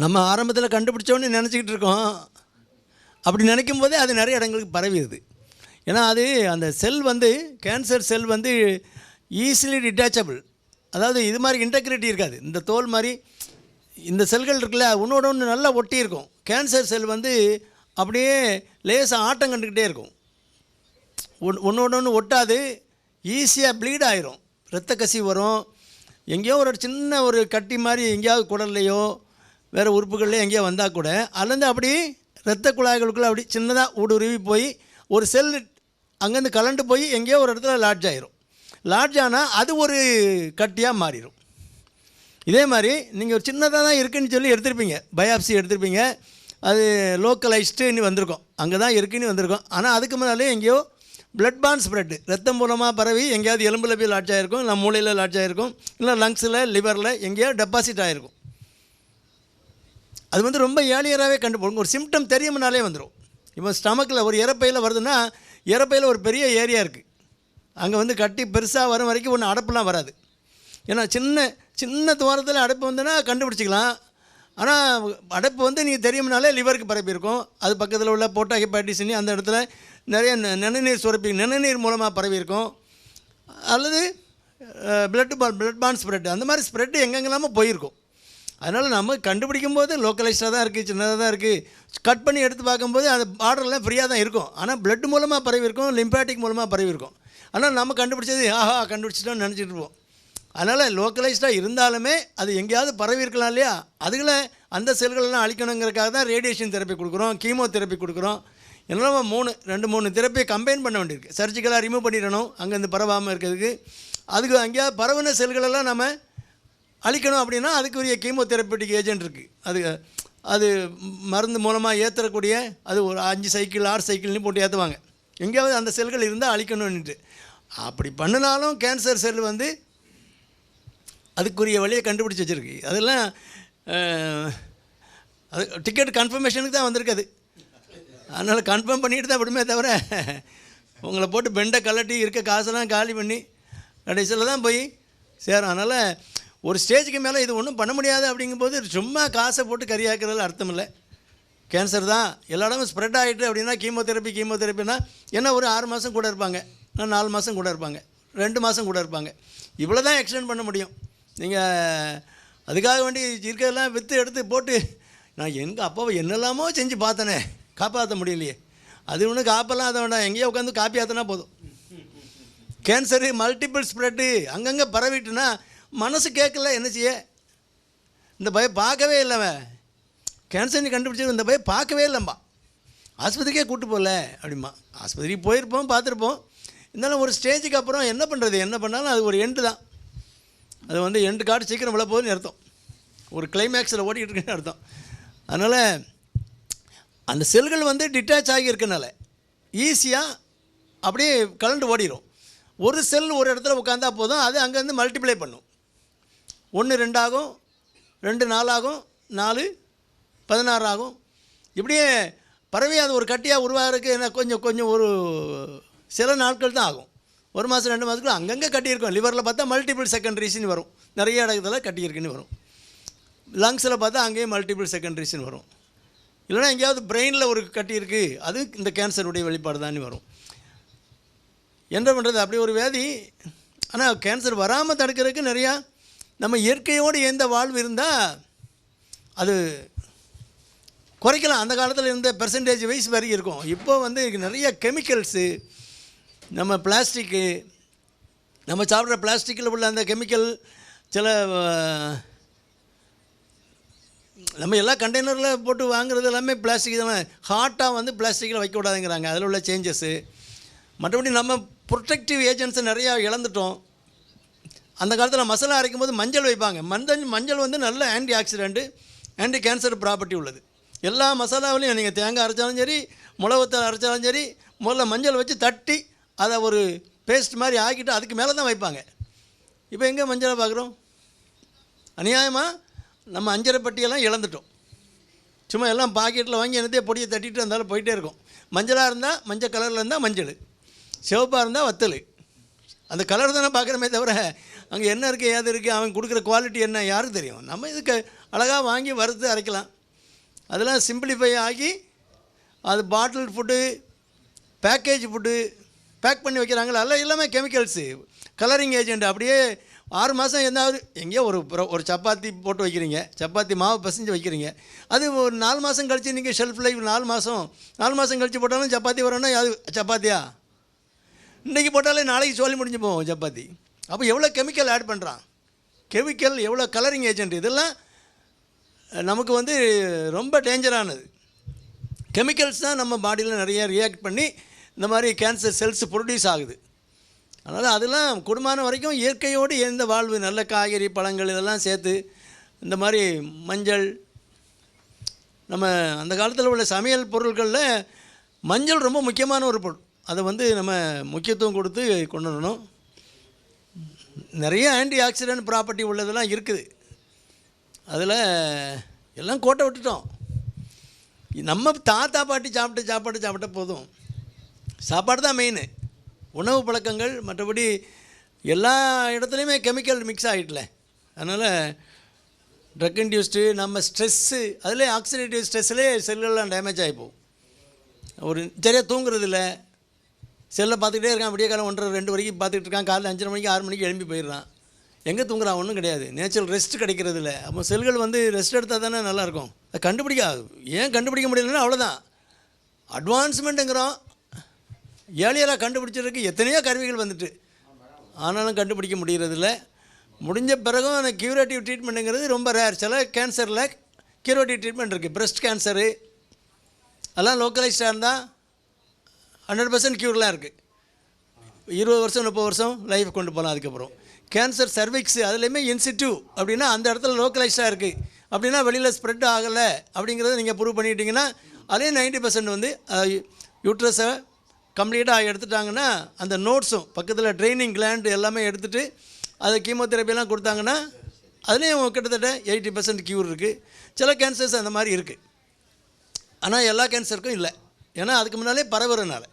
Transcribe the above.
நம்ம ஆரம்பத்தில் கண்டுபிடிச்சோன்னு நினச்சிக்கிட்டு இருக்கோம். அப்படி நினைக்கும் போதே அது நிறைய இடங்களுக்கு பரவிடுது. ஏன்னா அது அந்த செல் வந்து கேன்சர் செல் வந்து ஈஸிலி டிட்டாச்சபிள். அதாவது இது மாதிரி இன்டெக்ரிட்டி இருக்காது. இந்த தோல் மாதிரி இந்த செல்கள் இருக்குல்ல, ஒன்றோட ஒன்று நல்லா ஒட்டி இருக்கும். கேன்சர் செல் வந்து அப்படியே லேசாக ஆட்டம் கண்டுக்கிட்டே இருக்கும். ஒன்றோட ஒன்று ஒட்டாது, ஈஸியாக ப்ளீட் ஆயிரும், இரத்த கசிவு வரும். எங்கேயோ ஒரு சின்ன ஒரு கட்டி மாதிரி எங்கேயாவது குடல்லையோ வேறு உறுப்புகள்லையோ எங்கேயோ வந்தால் கூட அதுலேருந்து அப்படி இரத்த குழாய்களுக்குள்ளே அப்படி சின்னதாக ஊடுருவி போய் ஒரு செல் அங்கேருந்து கலண்டு போய் எங்கேயோ ஒரு இடத்துல லாட்ஜ் ஆயிரும். லாட்ஜ் ஆனால் அது ஒரு கட்டியாக மாறிடும். இதே மாதிரி நீங்கள் ஒரு சின்னதாக தான் இருக்குதுன்னு சொல்லி எடுத்துருப்பீங்க, பயாப்சி எடுத்துருப்பீங்க, அது லோக்கலைஸ்டுன்னு வந்திருக்கோம், அங்கே தான் இருக்குதுன்னு வந்திருக்கோம். ஆனால் அதுக்கு முன்னாலே எங்கேயோ பிளட் பாண்ட் ஸ்ப்ரெட்டு, ரத்தம் மூலமாக பரவி எங்கேயாவது எலும்பில் போய் லாட்ஜ் ஆகிருக்கும், இல்லை மூளையில் லாட்ஜ் ஆகிருக்கும், இல்லை லங்ஸில் லிவரில் எங்கேயோ டெபாசிட் ஆகிருக்கும். அது வந்து ரொம்ப ஏர்லியராகவே கண்டுபிடிக்கும். ஒரு சிம்டம் தெரியும்னாலே வந்துடும். இப்போ ஸ்டமக்கில் ஒரு இறப்பையில் வருதுன்னா இறப்பையில் ஒரு பெரிய ஏரியா இருக்குது, அங்கே வந்து கட்டி பெருசாக வரும் வரைக்கும் ஒன்றும் அடைப்புலாம் வராது. ஏன்னா சின்ன துவாரத்தில் அடைப்பு வந்துன்னா கண்டுபிடிச்சிக்கலாம். ஆனால் அடைப்பு வந்து நீங்கள் தெரியும்னாலே லிவருக்கு பரப்பியிருக்கும். அது பக்கத்தில் உள்ள போட்டா ஹெப்பாட்டிஸ்னு அந்த இடத்துல நிறைய நிணநீர் சுரப்பி நிணநீர் மூலமாக பரவியிருக்கும். அல்லது பிளட் பாண்ட் ஸ்ப்ரெட், அந்த மாதிரி ஸ்ப்ரெட்டு எங்கெங்கெல்லாமோ போயிருக்கும். அதனால் நம்ம கண்டுபிடிக்கும் போது லோக்கலைஸ்டாக தான் இருக்குது, சின்னதாக தான் இருக்குது. கட் பண்ணி எடுத்து பார்க்கும்போது அது பார்டர்லாம் ஃப்ரீயாக தான் இருக்கும். ஆனால் பிளட் மூலமாக பரவியிருக்கும், லிம்பாட்டிக் மூலமாக பரவியிருக்கும். ஆனால் நம்ம கண்டுபிடிச்சது கண்டுபிடிச்சிட்டோம்னு நினச்சிட்டு இருப்போம். அதனால் லோக்கலைஸ்டாக இருந்தாலுமே அது எங்கேயாவது பரவி இருக்கலாம் இல்லையா, அதுகளை அந்த செல்களெல்லாம் அழிக்கணுங்கிறதுக்காக தான் ரேடியேஷன் தெரப்பி கொடுக்குறோம், கீமோ தெரப்பி கொடுக்குறோம். என்னெல்லாம் 3 தெரப்பியை கம்பைன் பண்ண வேண்டியிருக்கு. சர்ஜிக்கலாக ரிமூவ் பண்ணிடணும் அங்கேருந்து பரவாமல் இருக்கிறதுக்கு. அதுக்கு அங்கேயாவது பரவின செல்களெல்லாம் நம்ம அழிக்கணும் அப்படின்னா அதுக்குரிய கீமோ தெரப்பிட்டிக் ஏஜென்ட் இருக்குது. அது மருந்து மூலமாக ஏற்றக்கூடிய அது ஒரு 5 சைக்கிள் 6 சைக்கிள்னு போட்டு ஏற்றுவாங்க. எங்கேயாவது அந்த செல்கள் இருந்தால் அழிக்கணும்னுட்டு. அப்படி பண்ணினாலும் கேன்சர் செல் வந்து அதுக்குரிய வழியை கண்டுபிடிச்சி வச்சுருக்கு. அதெல்லாம் அது டிக்கெட் கன்ஃபர்மேஷனுக்கு தான் வந்திருக்குது. அதனால் கன்ஃபார்ம் பண்ணிட்டு தான் விடுமே தவிர உங்களை போட்டு பெண்டை கலட்டி இருக்க காசெல்லாம் காலி பண்ணி கடைசியில் தான் போய் சேரும். அதனால் ஒரு ஸ்டேஜுக்கு மேலே இது ஒன்றும் பண்ண முடியாது அப்படிங்கும்போது சும்மா காசை போட்டு கறியாக்குறதுல அர்த்தம் இல்லை. கேன்சர் தான் எல்லா இடமும் ஸ்ப்ரெட் ஆகிட்டு அப்படின்னா கீமோதெரப்பினா என்ன ஒரு 6 மாதம் கூட இருப்பாங்க, 4 மாதம் கூட இருப்பாங்க, 2 மாதம் கூட இருப்பாங்க. இவ்வளோ தான் எக்ஸ்டெண்ட் பண்ண முடியும். நீங்கள் அதுக்காக வேண்டி இருக்கிறதெல்லாம் விற்று எடுத்து போட்டு நான் எங்கள் அப்பாவை என்னெல்லாமோ செஞ்சு பார்த்தனே காப்பாற்ற முடியலையே, அது ஒன்றும் காப்பெல்லாம் அதை வேண்டாம், எங்கேயோ உட்காந்து காப்பி ஆற்றினா போதும். கேன்சரு மல்டிபிள் ஸ்ப்ரெட்டு அங்கங்கே பரவிட்டுனா மனசு கேட்கல, என்ன செய்ய? இந்த பயம் பார்க்கவே இல்லைவன் கேன்சர்னு கண்டுபிடிச்சது, இந்த பயம் பார்க்கவே இல்லைம்பா, ஆஸ்பத்திரிக்கே கூப்பிட்டு போகல அப்படிமா. ஆஸ்பத்திரிக்கு போயிருப்போம், பார்த்துருப்போம். இருந்தாலும் ஒரு ஸ்டேஜுக்கு அப்புறம் என்ன பண்ணுறது, என்ன பண்ணாலும் அது ஒரு எண்டு தான். அது வந்து எண்டு காட்டு சீக்கிரம் விழ போகுதுன்னு அர்த்தம், ஒரு கிளைமேக்ஸில் ஓடிக்கிட்டு இருக்குன்னு அர்த்தம். அதனால் அந்த செல்கள் வந்து டிட்டாச் ஆகி இருக்கனால ஈஸியாக அப்படியே கலண்டு ஓடிடும். ஒரு செல் ஒரு இடத்துல உட்காந்தா போதும், அது அங்கேருந்து மல்டிப்ளை பண்ணும். 1 2 ஆகும், 2 4 ஆகும், 4 16 ஆகும். இப்படியே பறவை அது ஒரு கட்டியாக உருவாகிறதுக்கு என்ன கொஞ்சம் ஒரு சில நாட்கள் தான் ஆகும். 1 மாதம் 2 மாதத்துக்குள்ள அங்கங்கே கட்டியிருக்கோம். லிவரில் பார்த்தா மல்டிபிள் செகண்டரிஸ்ன்னு வரும், நிறைய இடத்துல கட்டியிருக்குன்னு வரும். லங்ஸில் பார்த்தா அங்கேயும் மல்டிபிள் செகண்டரிஸ்ன்னு வரும். இல்லைனா எங்கேயாவது பிரெயினில் ஒரு கட்டி இருக்குது, அது இந்த கேன்சருடைய வெளிப்பாடு தான் வரும். என்ன பண்ணுறது, அப்படி ஒரு வியாதி. ஆனால் கேன்சர் வராமல் தடுக்கிறதுக்கு நிறையா நம்ம இயற்கையோடு எந்த வாழ்வு இருந்தால் அது குறைக்கலாம். அந்த காலத்தில் இருந்த பெர்சன்டேஜ் வைஸ் வரை இருக்கும். இப்போ வந்து நிறைய கெமிக்கல்ஸு, நம்ம பிளாஸ்டிக்கு, நம்ம சாப்பிட்ற பிளாஸ்டிக்கில் உள்ள அந்த கெமிக்கல், சில நம்ம எல்லா கண்டெய்னரில் போட்டு வாங்குறது எல்லாமே பிளாஸ்டிக் தானே. ஹாட்டாக வந்து பிளாஸ்டிக்கில் வைக்கக்கூடாதுங்கிறாங்க, அதில் உள்ள சேஞ்சஸ்ஸு. மற்றபடி நம்ம ப்ரொடெக்டிவ் ஏஜென்ட்ஸை நிறையா இழந்துட்டோம். அந்த காலத்தில் மசாலா அரைக்கும் போது மஞ்சள் வைப்பாங்க. மஞ்சள் வந்து நல்ல anti accident, anti cancer property உள்ளது. எல்லா மசாலாவிலையும் நீங்கள் தேங்காய் அரைச்சாலும் சரி, மிளகுத்தூள் அரைச்சாலும் சரி, முதல்ல மஞ்சள் வச்சு தட்டி அதை ஒரு பேஸ்ட் மாதிரி ஆக்கிட்டு அதுக்கு மேலே தான் வைப்பாங்க. இப்போ எங்கே மஞ்சளை பார்க்குறோம்? அநியாயமாக நம்ம அஞ்சரை பட்டியெல்லாம் இழந்துட்டோம். சும்மா எல்லாம் பாக்கெட்டில் வாங்கி என்னத்தையே பொடியை தட்டிட்டு இருந்தாலும் போயிட்டே இருக்கும். மஞ்சளாக இருந்தால் மஞ்சள் கலரில் இருந்தால் மஞ்சள், சிவப்பாக இருந்தால் வத்தல். அந்த கலர் தானே பார்க்குறமே தவிர அங்கே என்ன இருக்குது ஏது இருக்குது அவன் கொடுக்குற குவாலிட்டி என்ன யாருக்கு தெரியும். நம்ம இதுக்கு அழகாக வாங்கி வறுத்து அரைக்கலாம். அதெல்லாம் சிம்பிளிஃபை ஆகி அது பாட்டில் ஃபுட்டு, பேக்கேஜ் ஃபுட்டு பேக் பண்ணி வைக்கிறாங்களா, அதில் எல்லாமே கெமிக்கல்ஸு, கலரிங் ஏஜென்ட். அப்படியே 6 மாதம் எந்தாவது எங்கேயோ ஒரு சப்பாத்தி போட்டு வைக்கிறீங்க, சப்பாத்தி மாவு பசைஞ்சு வைக்கிறீங்க, அது ஒரு 4 மாதம் கழித்து நீங்கள் ஷெல்ஃப் லைஃப் 4 மாதம் கழித்து போட்டாலும் சப்பாத்தி வரணும்னா அது சப்பாத்தியா? இன்றைக்கி போட்டாலே நாளைக்கு சொல்லி முடிஞ்சு போவோம் சப்பாத்தி. அப்போ எவ்வளோ கெமிக்கல் ஆட் பண்ணுறான், கெமிக்கல் எவ்வளோ கலரிங் ஏஜென்ட், இதெல்லாம் நமக்கு வந்து ரொம்ப டேஞ்சரானது. கெமிக்கல்ஸ் தான் நம்ம பாடியில் நிறைய ரியாக்ட் பண்ணி இந்த மாதிரி கேன்சர் செல்ஸ் ப்ரொடியூஸ் ஆகுது. அதனால் அதெல்லாம் குடும்பமான வரைக்கும் இயற்கையோடு எந்த வாழ்வு, நல்ல காய்கறி பழங்கள் இதெல்லாம் சேர்த்து இந்த மாதிரி மஞ்சள், நம்ம அந்த காலத்தில் உள்ள சமையல் பொருட்களில் மஞ்சள் ரொம்ப முக்கியமான ஒரு பொருள். அதை வந்து நம்ம முக்கியத்துவம் கொடுத்து கொண்டு வரணும். நிறைய ஆன்டி ஆக்சிடென்ட் ப்ராப்பர்ட்டி உள்ளதெல்லாம் இருக்குது. அதில் எல்லாம் கோட்டை விட்டுட்டோம். நம்ம தாத்தா பாட்டி சாப்பிட்ட போதும். சாப்பாடு தான் மெயின். உணவு பழக்கங்கள் மற்றபடி எல்லா இடத்துலையுமே கெமிக்கல் மிக்ஸ் ஆகிட்டல. அதனால் ட்ரக் இன்டியூஸ்டு நம்ம ஸ்ட்ரெஸ்ஸு, அதிலே ஆக்சிடேட்டிவ் ஸ்ட்ரெஸ்ஸிலே செல்கள்லாம் டேமேஜ் ஆகிப்போம். ஒரு சரியாக தூங்குறது இல்லை, செல்லை பார்த்துக்கிட்டே இருக்கான், விடிய காலம் 1:30 2 வரைக்கும் பார்த்துக்கிட்டு இருக்கான், காலையில் 5:30 மணிக்கு 6 மணிக்கு எழும்பி போயிடுறான். எங்கே தூங்குறான்? ஒன்றும் கிடையாது. நேச்சுரல் ரெஸ்ட் கிடைக்கிறது இல்லை. அப்போ செல்கள் வந்து ரெஸ்ட் எடுத்தால் தானே நல்லாயிருக்கும். அது கண்டுபிடிக்க முடியலன்னா அவ்வளோதான். அட்வான்ஸ்மெண்ட்டுங்கிறோம், ஏழியராக கண்டுபிடிச்சிருக்கு எத்தனையோ கருவிகள் வந்துட்டு, ஆனாலும் கண்டுபிடிக்க முடிகிறதில்ல. முடிஞ்ச பிறகும் அந்த க்யூரேட்டிவ் ட்ரீட்மெண்ட்டுங்கிறது ரொம்ப ரேர். சில கேன்சரில் க்யூரேட்டிவ் ட்ரீட்மெண்ட் இருக்குது. பிரஸ்ட் கேன்சரு அதெல்லாம் லோக்கலைஸ்டாக இருந்தால் 100% க்யூர்லாம் இருக்குது. 20 வருஷம் 30 வருஷம் லைஃப் கொண்டு போகலாம். அதுக்கப்புறம் கேன்சர் சர்விக்ஸு அதுலேயுமே இன்சிட்டிவ் அப்படின்னா அந்த இடத்துல லோக்கலைஸ்டாக இருக்குது அப்படின்னா வெளியில் ஸ்ப்ரெட் ஆகலை அப்படிங்கிறத நீங்கள் ப்ரூவ் பண்ணிட்டீங்கன்னா அதே 90% வந்து யூட்ரஸை கம்ப்ளீட்டாக எடுத்துட்டாங்கன்னா அந்த நோட்ஸும் பக்கத்தில் ட்ரைனிங் கிளாண்ட் எல்லாமே எடுத்துகிட்டு அது கீமோதெரப்பியெல்லாம் கொடுத்தாங்கன்னா அதுலேயும் கிட்டத்தட்ட 80% க்யூர் இருக்குது. சில கேன்சர்ஸ் அந்த மாதிரி இருக்குது. ஆனால் எல்லா கேன்சருக்கும் இல்லை, ஏன்னா அதுக்கு முன்னாலே பரவுறதுனால.